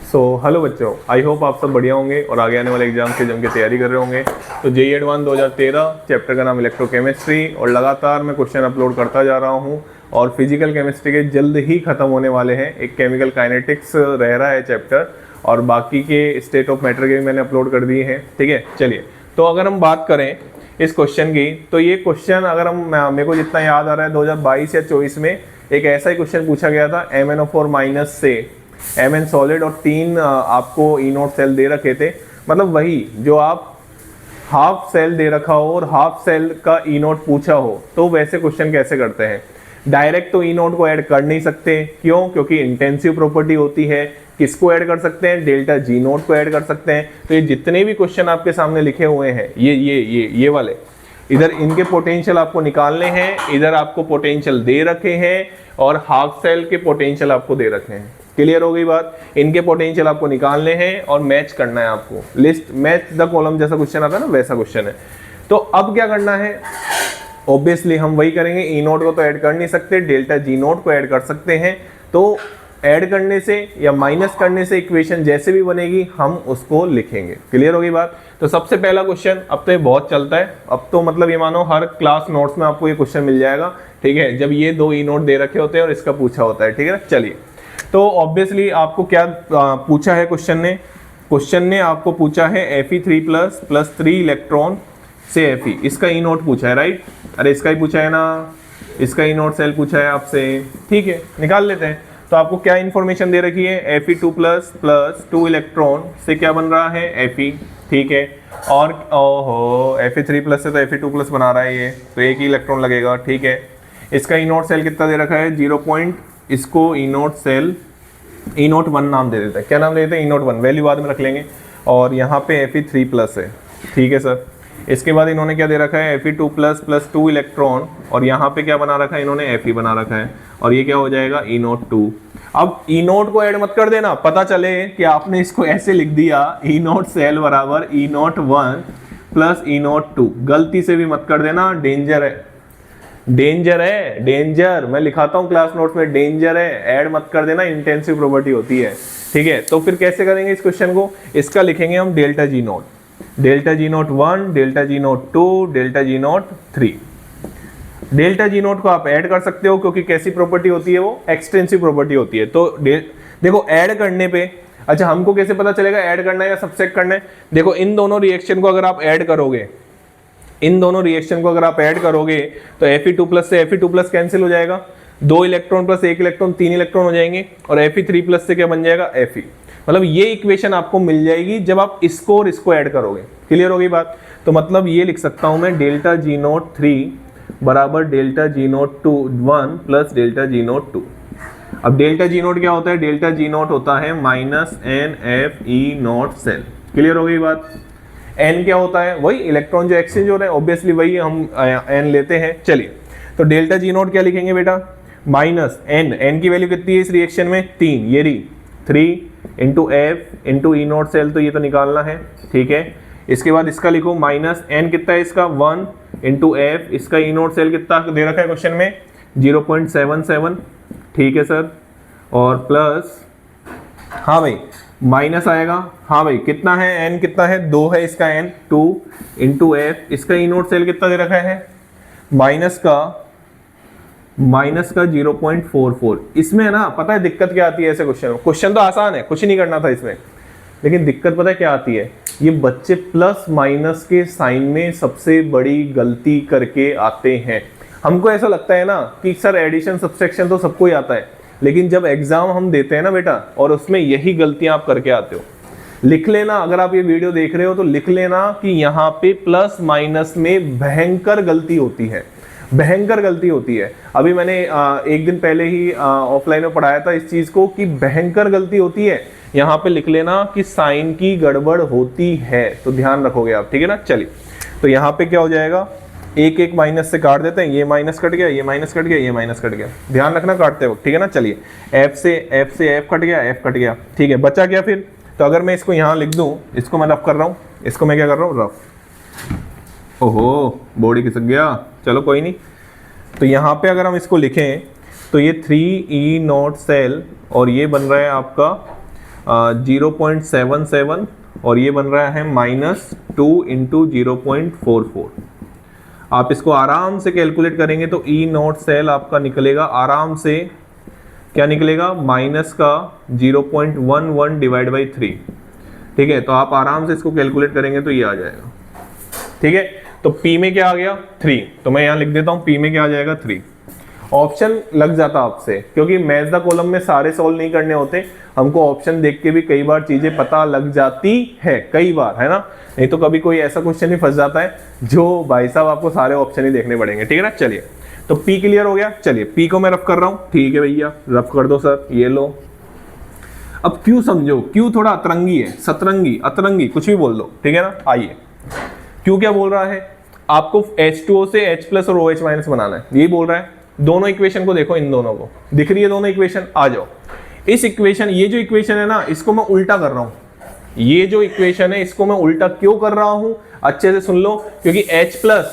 Hello बच्चों, I hope आप सब बढ़िया होंगे और आगे आने वाले एग्जाम की जम के तैयारी कर रहे होंगे। तो जेईई एडवांस 2013 चैप्टर का नाम इलेक्ट्रोकेमिस्ट्री और लगातार मैं क्वेश्चन अपलोड करता जा रहा हूं और फिजिकल केमिस्ट्री के जल्द ही खत्म होने वाले हैं। एक केमिकल काइनेटिक्स रह रहा है चैप्टर और बाकी के स्टेट ऑफ मैटर के भी मैंने अपलोड कर दिए हैं। ठीक है, चलिए तो अगर हम बात करें इस क्वेश्चन की, तो ये क्वेश्चन अगर हम मेरे को जितना याद आ रहा है 2022 या 24 में एक ऐसा ही क्वेश्चन पूछा गया था MnO4 माइनस से Mn सॉलिड और 3 आपको E0 सेल दे रखे थे। मतलब वही जो आप हाफ सेल दे रखा हो और हाफ सेल का E0 पूछा हो, तो वैसे क्वेश्चन कैसे करते हैं। डायरेक्ट तो E0 को ऐड कर नहीं सकते, क्यों? क्योंकि इंटेंसिव प्रॉपर्टी होती है। किसको ऐड कर सकते हैं? डेल्टा G0 को ऐड कर सकते हैं। तो ये जितने भी क्वेश्चन आपके सामने लिखे हुए हैं, ये वाले, इधर इनके पोटेंशियल आपको निकालने हैं, इधर आपको पोटेंशियल दे रखे हैं और हाफ सेल के पोटेंशियल आपको दे रखे हैं। क्लियर हो गई बात? इनके पोटेंशियल आपको निकालने हैं और मैच करना है आपको। लिस्ट मैच द कॉलम जैसा क्वेश्चन आता है ना, वैसा क्वेश्चन है। तो अब क्या करना है? ऑब्वियसली हम वही करेंगे। E0 को तो ऐड कर नहीं सकते, डेल्टा G0 को ऐड कर सकते हैं। तो ऐड करने से या माइनस करने से इक्वेशन जैसे भी बनेगी हम उसको लिखेंगे। क्लियर होगी बात? तो सबसे पहला क्वेश्चन, अब तो ये बहुत चलता है, अब तो मतलब ये मानो हर क्लास नोट्स में आपको ये क्वेश्चन मिल जाएगा। ठीक है, जब ये 2 E0 दे रखे होते हैं और इसका पूछा होता है। ठीक है, चलिए तो ऑब्वियसली आपको क्या पूछा है क्वेश्चन ने आपको पूछा है Fe3 प्लस 3 इलेक्ट्रॉन से Fe, इसका E0 पूछा है, राइट? अरे इसका ही पूछा है ना, इसका E0 सेल पूछा है आपसे। ठीक है, निकाल लेते हैं। तो आपको क्या इन्फॉर्मेशन दे रखी है? Fe2 प्लस 2 इलेक्ट्रॉन से क्या बन रहा है? Fe। ठीक है, और ओहो Fe3 प्लस से तो Fe2 प्लस बना रहा है ये, तो एक ही इलेक्ट्रॉन लगेगा। ठीक है, इसका E0 सेल कितना दे रखा है? 0. इसको E0 सेल E01 नाम दे देते हैं। क्या नाम दे देते हैं? E01, वैल्यू बाद में रख लेंगे। और यहाँ पे Fe3 प्लस है। ठीक है सर, इसके बाद इन्होंने क्या दे रखा है? Fe2 प्लस 2 इलेक्ट्रॉन और यहाँ पे क्या बना रखा है इन्होंने? Fe बना रखा है और ये क्या हो जाएगा? E02। अब E0 को ऐड मत कर देना, पता चले कि आपने इसको ऐसे लिख दिया E0 सेल बराबर E01 प्लस E02। गलती से भी मत कर देना, डेंजर है, डेंजर। मैं लिखाता हूँ क्लास नोट्स में, डेंजर है, ऐड मत कर देना, इंटेंसिव प्रॉपर्टी होती है। ठीक है, तो फिर कैसे करेंगे इस क्वेश्चन को? इसका लिखेंगे हम delta G0, delta G01, delta G02, delta G03। Delta G0 को आप ऐड कर सकते हो क्योंकि कैसी प्रॉपर्टी होती है वो? एक्सटेंसिव प्रॉपर्टी होती है। तो देखो ऐड करने पे, अच्छा हमको कैसे पता चलेगा ऐड करना है या सबसेट करना है? देखो इन दोनों रिएक्शन को अगर आप ऐड करोगे, तो Fe2 प्लस से Fe2 प्लस कैंसिल हो जाएगा, 2 इलेक्ट्रॉन प्लस 1 इलेक्ट्रॉन 3 इलेक्ट्रॉन हो जाएंगे और Fe3 प्लस से क्या बन जाएगा? Fe। मतलब ये इक्वेशन आपको मिल जाएगी जब आप इसको और इसको ऐड करोगे। क्लियर हो गई बात? तो मतलब ये लिख सकता हूं मैं डेल्टा G03 बराबर delta G01 plus delta G02। अब डेल्टा G0 क्या होता है? डेल्टा G0 होता है माइनस NFE0 सेल। क्लियर हो गई बात? N क्या होता है? वही इलेक्ट्रॉन जो एक्सचेंज हो रहे हैं, ऑब्वियसली वही हम N लेते हैं। चलिए तो डेल्टा G0 क्या लिखेंगे बेटा? माइनस N की वैल्यू कितनी है इस रिएक्शन में? 3, ये रही 3 into F into E0 cell, तो ये तो निकालना है। ठीक है, इसके बाद इसका लिखो माइनस N कितना है इसका? 1 इंटू F, इसका E0 सेल कितना दे रखा है क्वेश्चन में? 0.77। ठीक है सर, और प्लस, हाँ भाई माइनस आएगा, हाँ भाई कितना है? N कितना है? 2 है इसका N, 2 इंटू F, इसका E0 सेल कितना दे रखा है? माइनस का 0.44। इसमें है ना, पता है दिक्कत क्या आती है ऐसे क्वेश्चन में? क्वेश्चन तो आसान है, कुछ नहीं करना था इसमें, लेकिन दिक्कत पता है क्या आती है? ये बच्चे प्लस माइनस के साइन में सबसे बड़ी गलती करके आते हैं। हमको ऐसा लगता है ना कि सर एडिशन सब्सट्रैक्शन तो सबको ही आता है, लेकिन जब एग्जाम हम देते हैं ना बेटा, और उसमें यही गलतियां आप करके आते हो। लिख लेना, अगर आप ये वीडियो देख रहे हो तो लिख लेना कि यहाँ पे प्लस माइनस में भयंकर गलती होती है, भयंकर गलती होती है। अभी मैंने एक दिन पहले ही ऑफलाइन में पढ़ाया था इस चीज को कि भयंकर गलती होती है। यहाँ पे लिख लेना कि साइन की गड़बड़ होती है, तो ध्यान रखोगे आप। ठीक है ना? चलिए तो यहाँ पे क्या हो जाएगा? एक माइनस से काट देते हैं, ये माइनस कट गया, ये माइनस कट गया, ये माइनस कट गया, ध्यान रखना काटते वक्त। ठीक है ना? चलिए F से F कट गया, F कट गया। ठीक है, बचा क्या फिर? तो अगर मैं इसको यहाँ लिख दूं, इसको मैं रफ कर रहा हूँ, इसको मैं क्या कर रहा हूँ? रफ। ओहो बॉडी खिसक गया, चलो कोई नहीं। तो यहाँ पे अगर हम इसको लिखें तो ये 3E0 सेल और ये बन रहा है आपका 0.77 और ये बन रहा है -2 इंटू 0.44। आप इसको आराम से कैलकुलेट करेंगे तो ई नॉट सेल आपका निकलेगा आराम से, क्या निकलेगा, माइनस का 0.11 डिवाइड बाई 3। ठीक है, तो आप आराम से इसको कैलकुलेट करेंगे तो ये आ जाएगा। ठीक है, तो P में क्या आ गया 3, तो मैं यहाँ लिख देता हूँ P में क्या आ जाएगा 3। ऑप्शन लग जाता आपसे, क्योंकि मैच द कॉलम में सारे सॉल्व नहीं करने होते, हमको ऑप्शन देख के भी कई बार चीजें पता लग जाती है, कई बार, है ना। नहीं तो कभी कोई ऐसा क्वेश्चन ही फंस जाता है जो भाई साहब आपको सारे ऑप्शन ही देखने पड़ेंगे। ठीक है ना, चलिए तो P क्लियर हो गया। चलिए P को मैं रफ कर रहा हूँ। ठीक है भैया, रफ कर दो सर, ये लो। अब Q समझो, Q थोड़ा अतरंगी है, सतरंगी, अतरंगी, कुछ भी बोल दो। ठीक है ना, आइए Q क्या बोल रहा है, आपको H2O से H+ और OH- बनाना है, यही बोल रहा है। दोनों इक्वेशन को देखो, इन दोनों को दिख रही है दोनों इक्वेशन, आ जाओ। इस इक्वेशन, ये जो इक्वेशन है ना, इसको मैं उल्टा कर रहा हूं। ये जो इक्वेशन है इसको मैं उल्टा क्यों कर रहा हूं, अच्छे से सुन लो, क्योंकि H+,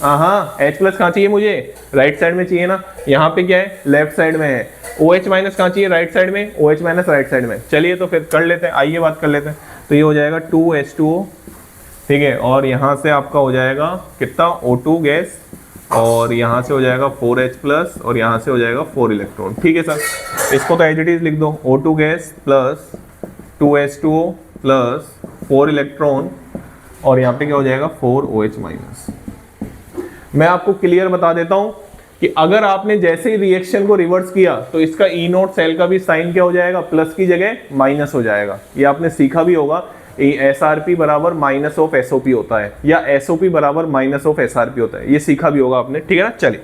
हाँ H+ कहाँ चाहिए मुझे, राइट साइड में चाहिए ना, यहाँ पे क्या है, लेफ्ट साइड में है। OH- कहाँ चाहिए, राइट साइड में, OH- राइट साइड में। चलिए तो फिर कर लेते हैं, आइए बात कर लेते हैं। तो ये हो जाएगा 2H2O, ठीक है, और यहाँ से आपका हो जाएगा कितना, O2 गैस, और यहाँ से हो जाएगा 4H+ और यहाँ से हो जाएगा 4 इलेक्ट्रॉन। ठीक है सर, इसको तो एज इट इज लिख दो, O2 gas plus 2H2O plus 4 electron, और यहाँ पे क्या हो जाएगा 4OH-। मैं आपको क्लियर बता देता हूँ कि अगर आपने जैसे ही रिएक्शन को रिवर्स किया तो इसका ई नोट सेल का भी साइन क्या हो जाएगा, प्लस की जगह माइनस हो जाएगा। ये आपने सीखा भी होगा, SRP बराबर माइनस ऑफ SOP होता है, या SOP बराबर माइनस ऑफ SRP होता है, ये सीखा भी होगा आपने। ठीक है ना, चलिए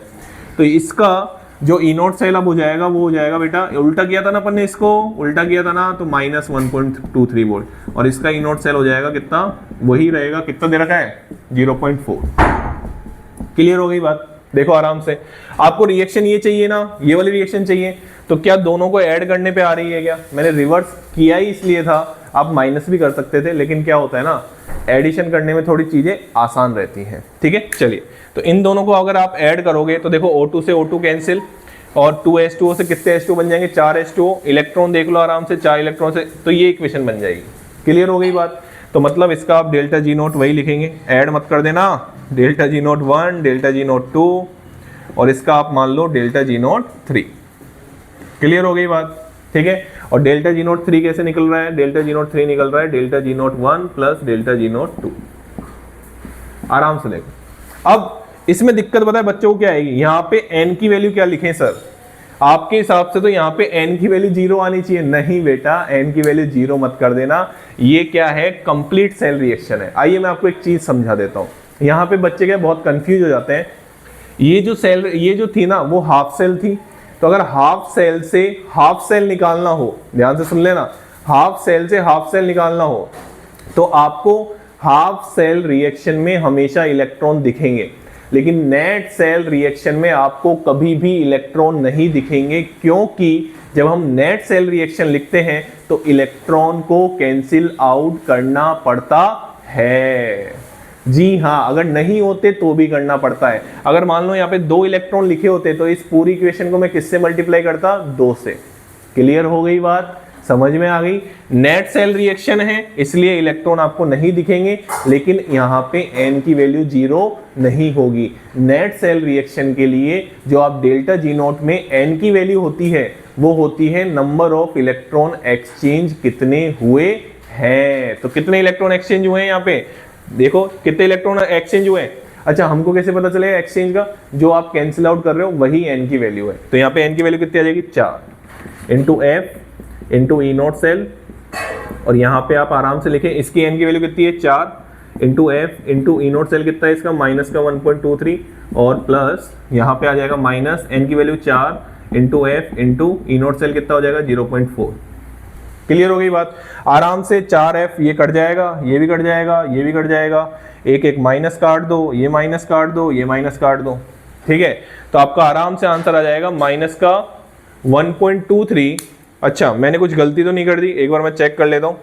तो इसका जो ई नोट सेल अब हो जाएगा वो हो जाएगा, बेटा उल्टा किया था ना अपन ने, इसको उल्टा किया था ना, तो -1.23 वोल्ट, और इसका ई नोट सेल हो जाएगा कितना, वही रहेगा, कितना दे रखा है 0.4। क्लियर हो गई बात। देखो आराम से, आपको रिएक्शन ये चाहिए ना, ये वाली रिएक्शन चाहिए, तो क्या दोनों को ऐड करने पे आ रही है क्या, मैंने रिवर्स किया ही इसलिए था, आप माइनस भी कर सकते थे, लेकिन क्या होता है ना, एडिशन करने में थोड़ी चीजें आसान रहती हैं। ठीक है, चलिए तो इन दोनों को अगर आप ऐड करोगे तो देखो O2 से O2 कैंसिल, और 2H2O से कितने H2 बन जाएंगे, 4 H2O, इलेक्ट्रॉन देख लो आराम से, 4 इलेक्ट्रॉन से, तो ये इक्वेशन बन जाएगी। क्लियर हो गई बात। तो मतलब इसका आप डेल्टा G नोट वही लिखेंगे, ऐड मत कर देना, delta G note 1, delta G note 2, और इसका आप मान लो डेल्टा G नोट 3। क्लियर हो गई बात। ठीक है, और डेल्टा G नोट 3 कैसे निकल रहा है, डेल्टा G नोट 3 निकल रहा है delta G note 1 plus delta G note 2। आराम से देखो। अब इसमें दिक्कत पता है बच्चों को क्या आएगी, यहाँ पे n की वैल्यू क्या लिखें सर, आपके हिसाब से तो यहाँ पे n की वैल्यू 0 आनी चाहिए। नहीं बेटा, n की वैल्यू 0 मत कर देना, ये क्या है, कंप्लीट सेल रिएक्शन है। आइए मैं आपको एक चीज समझा देता हूँ, यहाँ पे बच्चे क्या बहुत कंफ्यूज हो जाते हैं। ये जो सेल, ये जो थी ना, वो हाफ सेल थी, तो अगर हाफ सेल से हाफ सेल निकालना हो, ध्यान से सुन लेना, हाफ सेल से हाफ सेल निकालना हो तो आपको हाफ सेल रिएक्शन में हमेशा इलेक्ट्रॉन दिखेंगे, लेकिन नेट सेल रिएक्शन में आपको कभी भी इलेक्ट्रॉन नहीं दिखेंगे, क्योंकि जब हम नेट सेल रिएक्शन लिखते हैं तो इलेक्ट्रॉन को कैंसिल आउट करना पड़ता है। जी हाँ, अगर नहीं होते तो भी करना पड़ता है। अगर मान लो यहाँ पे 2 इलेक्ट्रॉन लिखे होते तो इस पूरी इक्वेशन को मैं किससे मल्टीप्लाई करता, 2 से। क्लियर हो गई बात, समझ में आ गई। नेट सेल रिएक्शन है इसलिए इलेक्ट्रॉन आपको नहीं दिखेंगे, लेकिन यहाँ पे n की वैल्यू 0 नहीं होगी। नेट सेल रिएक्शन के लिए जो आप डेल्टा G नोट में n की वैल्यू होती है वो होती है नंबर ऑफ इलेक्ट्रॉन एक्सचेंज कितने हुए हैं। तो कितने इलेक्ट्रॉन एक्सचेंज हुए हैं यहाँ पे देखो, कितने इलेक्ट्रॉन एक्सचेंज हुए हैं। अच्छा, हमको कैसे पता चलेगा एक्सचेंज का, जो आप कैंसिल आउट कर रहे हो वही n की वैल्यू है। तो यहाँ पे n की वैल्यू कितनी आ जाएगी, 4 इंटू F इंटू ई नोट सेल, और यहाँ पे आप आराम से लिखें इसकी n की वैल्यू कितनी है, 4 इंटू F इंटू ई नोट सेल कितना है इसका, माइनस का 1.23, और प्लस यहाँ पे आ जाएगा माइनस n की वैल्यू 4 इंटू F इंटू ई नोट सेल कितना हो जाएगा 0.4। क्लियर हो गई बात। आराम से 4F ये कट जाएगा, ये भी कट जाएगा, ये भी कट जाएगा, एक एक माइनस काट दो, ये माइनस काट दो, ये माइनस काट दो। ठीक है, तो आपका आराम से आंसर आ जाएगा माइनस का 1.23। अच्छा, मैंने कुछ गलती तो नहीं कर दी, एक बार मैं चेक कर लेता हूँ।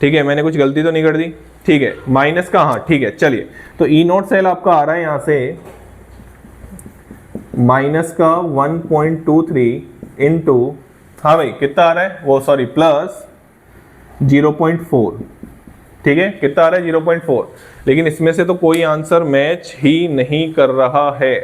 ठीक है, मैंने कुछ गलती तो नहीं कर दी। ठीक है, माइनस का, हाँ ठीक है, चलिए तो ई नोट सेल आपका आ रहा है यहाँ से माइनस का 1.23 इंटू, हाँ भाई कितना आ रहा है वो, सॉरी प्लस 0.4, ठीक है, कितना आ रहा है 0.4। लेकिन इसमें से तो कोई आंसर मैच ही नहीं कर रहा है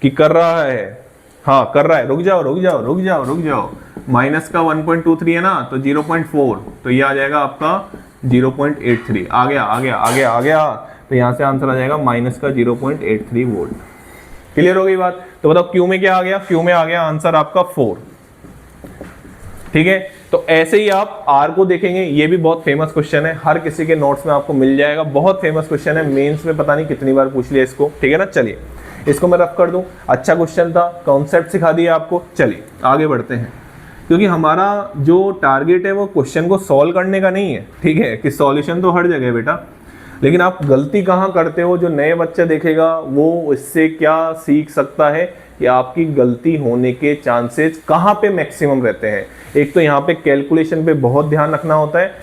कि कर रहा है, हाँ कर रहा है, रुक जाओ रुक जाओ रुक जाओ रुक जाओ, माइनस का 1.23 है ना, तो 0.4, तो ये आ जाएगा आपका 0.83, आ गया आ गया आ गया आ गया, तो यहाँ से आंसर आ जाएगा माइनस का 0.83 वोल्ट। क्लियर हो गई बात? तो बताओ क्यू में क्या आ गया, क्यू में आ गया आंसर आपका 4, ठीक है। तो ऐसे ही आप आर को देखेंगे, ये भी बहुत फेमस क्वेश्चन है, हर किसी के नोट्स में आपको मिल जाएगा, बहुत फेमस क्वेश्चन है, मेंस में पता नहीं कितनी बार पूछ लिया इसको, ठीक है ना। चलिए इसको मैं रफ कर दूं, अच्छा क्वेश्चन था, कॉन्सेप्ट सिखा दिया आपको। चलिए आगे बढ़ते हैं, क्योंकि हमारा जो टारगेट है वो क्वेश्चन को सॉल्व करने का नहीं है, ठीक है, कि सॉल्यूशन तो हर जगह है बेटा, लेकिन आप गलती कहाँ करते हो, जो नए बच्चा देखेगा वो इससे क्या सीख सकता है कि आपकी गलती होने के चांसेस कहाँ पे मैक्सिमम रहते हैं। एक तो यहाँ पे कैलकुलेशन पे बहुत ध्यान रखना होता है,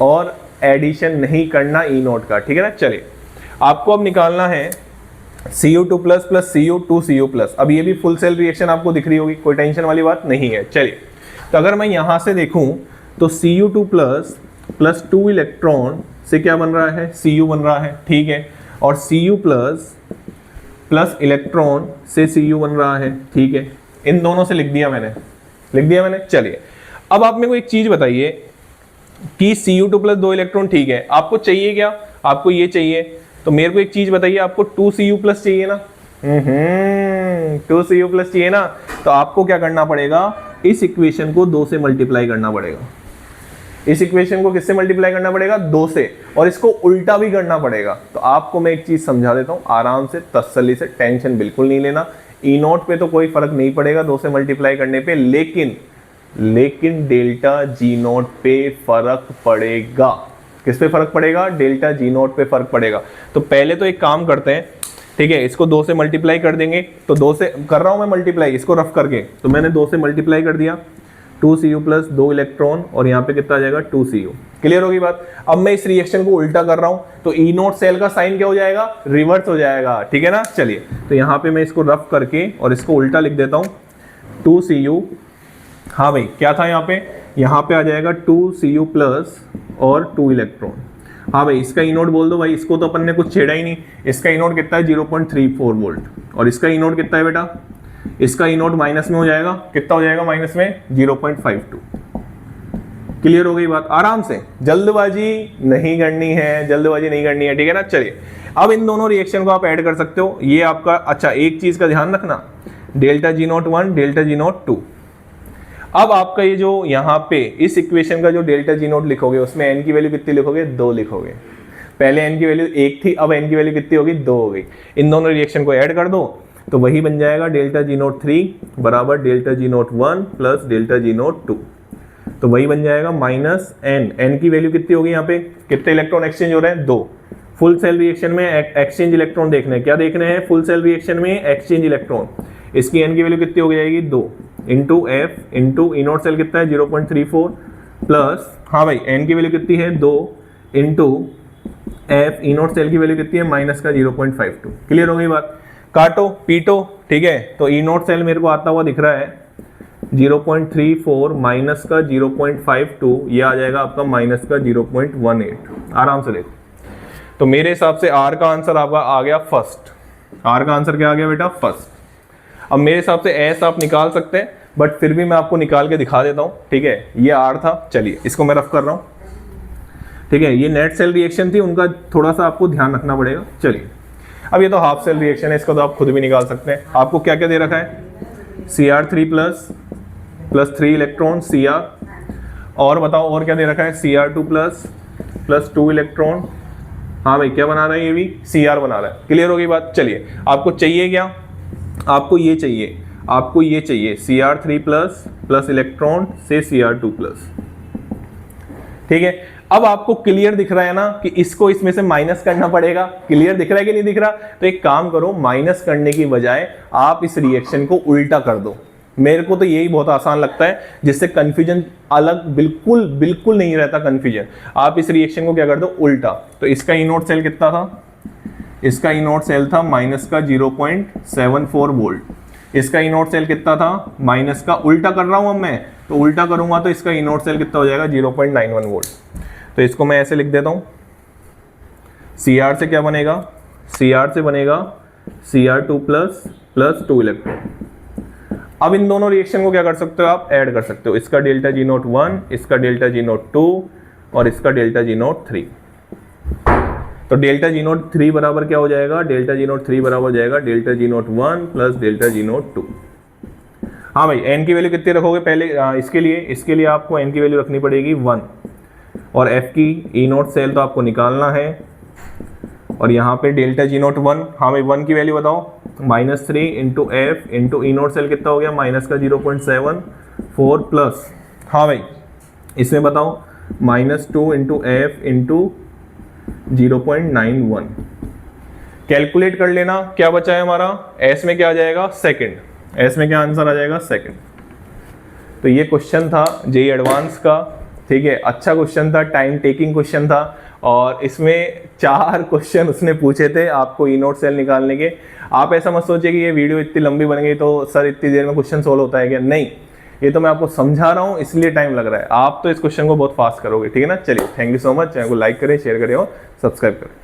और एडिशन नहीं करना ई नोट का, ठीक है ना। चलिए आपको अब निकालना है Cu2 plus plus Cu2Cu plus. अब ये भी फुल सेल रिएक्शन आपको दिख रही होगी, कोई टेंशन वाली बात नहीं है। चलिए तो अगर मैं यहाँ से देखूँ तो Cu2 प्लस प्लस 2 इलेक्ट्रॉन से क्या बन रहा है, Cu बन रहा है, ठीक है, और Cu प्लस प्लस इलेक्ट्रॉन से Cu बन रहा है, ठीक है, इन दोनों से लिख दिया मैंने। चलिए अब आप मेरे को एक चीज बताइए कि Cu2 प्लस 2 इलेक्ट्रॉन, ठीक है, आपको चाहिए क्या, आपको ये चाहिए, तो मेरे को एक चीज बताइए, आपको 2Cu प्लस चाहिए ना, 2Cu प्लस चाहिए ना, तो आपको क्या करना पड़ेगा, इस इक्वेशन को 2 से मल्टीप्लाई करना पड़ेगा। इस इक्वेशन को किससे मल्टीप्लाई करना पड़ेगा, 2 से, और इसको उल्टा भी करना पड़ेगा। तो आपको मैं एक चीज समझा देता हूं, आराम से तसल्ली से, टेंशन बिल्कुल नहीं लेना। ई नोट पे तो कोई फर्क नहीं पड़ेगा 2 से मल्टीप्लाई करने पे, लेकिन डेल्टा जी नोट पे फर्क पड़ेगा। किस पे फर्क पड़ेगा, डेल्टा जी नोट पे फर्क पड़ेगा। तो पहले तो एक काम करते हैं, ठीक है, इसको 2 से मल्टीप्लाई कर देंगे, तो 2 से कर रहा हूं मैं मल्टीप्लाई, इसको रफ करके, तो मैंने 2 से मल्टीप्लाई कर दिया, 2Cu प्लस 2 इलेक्ट्रॉन, और यहाँ पे कितना आ जाएगा 2Cu। क्लियर होगी बात? अब मैं इस रिएक्शन को उल्टा कर रहा हूं, तो ई नोट सेल का साइन क्या हो जाएगा, रिवर्स हो जाएगा, ठीक है ना। चलिए तो यहाँ पे मैं इसको रफ करके और इसको उल्टा लिख देता हूँ, 2Cu, हाँ भाई क्या था यहाँ पे आ जाएगा 2Cu प्लस और 2 इलेक्ट्रॉन। हाँ भाई इसका ई नोट बोल दो भाई, इसको तो अपन ने कुछ छेड़ा ही नहीं। इसका ई नोट कितना है 0.34 वोल्ट, और इसका ई नोट कितना है बेटा, इसका ई नोट माइनस में हो जाएगा, कितना हो जाएगा माइनस में, 0.52। क्लियर हो गई बात? आराम से, जल्दबाजी नहीं करनी है, जल्दबाजी नहीं करनी है, ठीक है ना। चलिए अब इन दोनों रिएक्शन को आप ऐड कर सकते हो, ये आपका, अच्छा एक चीज का ध्यान रखना, delta G note 1 delta G note 2। अब आपका ये जो यहाँ पे इस इक्वेशन का जो डेल्टा जी नोट लिखोगे, उसमें n की वैल्यू कितनी लिखोगे, 2 लिखोगे। पहले n की वैल्यू 1 थी, अब n की वैल्यू कितनी होगी, 2 हो गई। इन दोनों रिएक्शन को ऐड कर दो, तो वही बन जाएगा डेल्टा जी नोट 3 बराबर delta G note 1 plus delta G note 2। तो वही बन जाएगा माइनस n की वैल्यू कितनी होगी, यहाँ पे कितने इलेक्ट्रॉन एक्सचेंज हो रहे हैं, 2। फुल सेल रिएक्शन में एक्सचेंज इलेक्ट्रॉन देखने, क्या देखने हैं, फुल सेल रिएक्शन में एक्सचेंज इलेक्ट्रॉन। इसकी n की वैल्यू कितनी हो जाएगी, 2 इंटू एफ इंटू ई नोट सेल कितना है 0.34 प्लस, हाँ भाई n की वैल्यू कितनी है 2 into F E naught cell की वैल्यू कितनी है माइनस का 0.52। क्लियर हो गई बात? काटो पीटो, ठीक है। तो ई नोट सेल मेरे को आता हुआ दिख रहा है 0.34 माइनस का 0.52, ये आ जाएगा आपका माइनस का 0.18। आराम से देखो, तो मेरे हिसाब से आर का आंसर आपका आ गया फर्स्ट। आर का आंसर क्या आ गया बेटा, फर्स्ट। अब मेरे हिसाब से एस आप निकाल सकते हैं, बट फिर भी मैं आपको निकाल के दिखा देता हूं, ठीक है। ये आर था, चलिए इसको मैं रफ कर रहा हूं, ठीक है। ये नेट सेल रिएक्शन थी, उनका थोड़ा सा आपको ध्यान रखना पड़ेगा। चलिए अब ये तो हाफ सेल रिएक्शन है, इसको तो आप खुद भी निकाल सकते हैं। आपको क्या क्या दे रखा है, Cr3 प्लस 3 इलेक्ट्रॉन Cr, और बताओ और क्या दे रखा है, Cr2 प्लस 2 इलेक्ट्रॉन। हाँ भाई क्या बना रहा है, ये भी Cr बना रहा है। क्लियर हो गई बात? चलिए आपको चाहिए क्या, आपको ये चाहिए Cr3 प्लस इलेक्ट्रॉन से Cr2 प्लस, ठीक है। अब आपको क्लियर दिख रहा है ना कि इसको इसमें से माइनस करना पड़ेगा, क्लियर दिख रहा है कि नहीं दिख रहा? तो एक काम करो, माइनस करने की बजाय आप इस रिएक्शन को उल्टा कर दो। मेरे को तो यही बहुत आसान लगता है, जिससे कंफ्यूजन अलग बिल्कुल नहीं रहता कंफ्यूजन। आप इस रिएक्शन को क्या कर दो, उल्टा। तो इसका ई नोट सेल कितना था, इसका ई नोट सेल था माइनस का 0.74 वोल्ट। इसका ई नोट सेल कितना था, माइनस का, उल्टा कर रहा हूं अब मैं, तो उल्टा करूंगा तो इसका इनोड सेल कितना हो जाएगा 0.91 वोल्ट। तो इसको मैं ऐसे लिख देता हूँ, Cr से क्या बनेगा, Cr से बनेगा Cr2 प्लस 2 इलेक्ट्रॉन। अब इन दोनों रिएक्शन को क्या कर सकते हो आप, ऐड कर सकते हो, इसका डेल्टा जी नोट 1, इसका डेल्टा जी नोट 2 और इसका डेल्टा जी नोट 3। तो डेल्टा जी नोट 3 बराबर क्या हो जाएगा, डेल्टा जी नोट 3 बराबर हो जाएगा delta G note 1 plus delta G note 2। हाँ भाई, n की वैल्यू कितनी रखोगे पहले, इसके लिए आपको n की वैल्यू रखनी पड़ेगी 1 और f की ई नोट सेल तो आपको निकालना है, और यहाँ पे डेल्टा जी नोट 1, हाँ भाई 1 की वैल्यू बताओ, -3 इंटू एफ इंटू ई नोट सेल कितना हो गया, माइनस का 0.74 प्लस, हाँ भाई इसमें बताओ -2 इंटू एफ इंटू 0.91। कैलकुलेट कर लेना क्या बचा है हमारा, एस में क्या आ जाएगा सेकंड, एस में क्या आंसर आ जाएगा सेकंड। तो ये क्वेश्चन था जेईई एडवांस का, ठीक है, अच्छा क्वेश्चन था, टाइम टेकिंग क्वेश्चन था, और इसमें 4 क्वेश्चन उसने पूछे थे आपको ई नोट सेल निकालने के। आप ऐसा मत सोचिए कि ये वीडियो इतनी लंबी बन गई तो सर इतनी देर में क्वेश्चन सोल्व होता है क्या, नहीं, ये तो मैं आपको समझा रहा हूँ इसलिए टाइम लग रहा है, आप तो इस क्वेश्चन को बहुत फास्ट करोगे, ठीक है ना। चलिए, thank you so much, channel को लाइक करें, शेयर करें और सब्सक्राइब करें।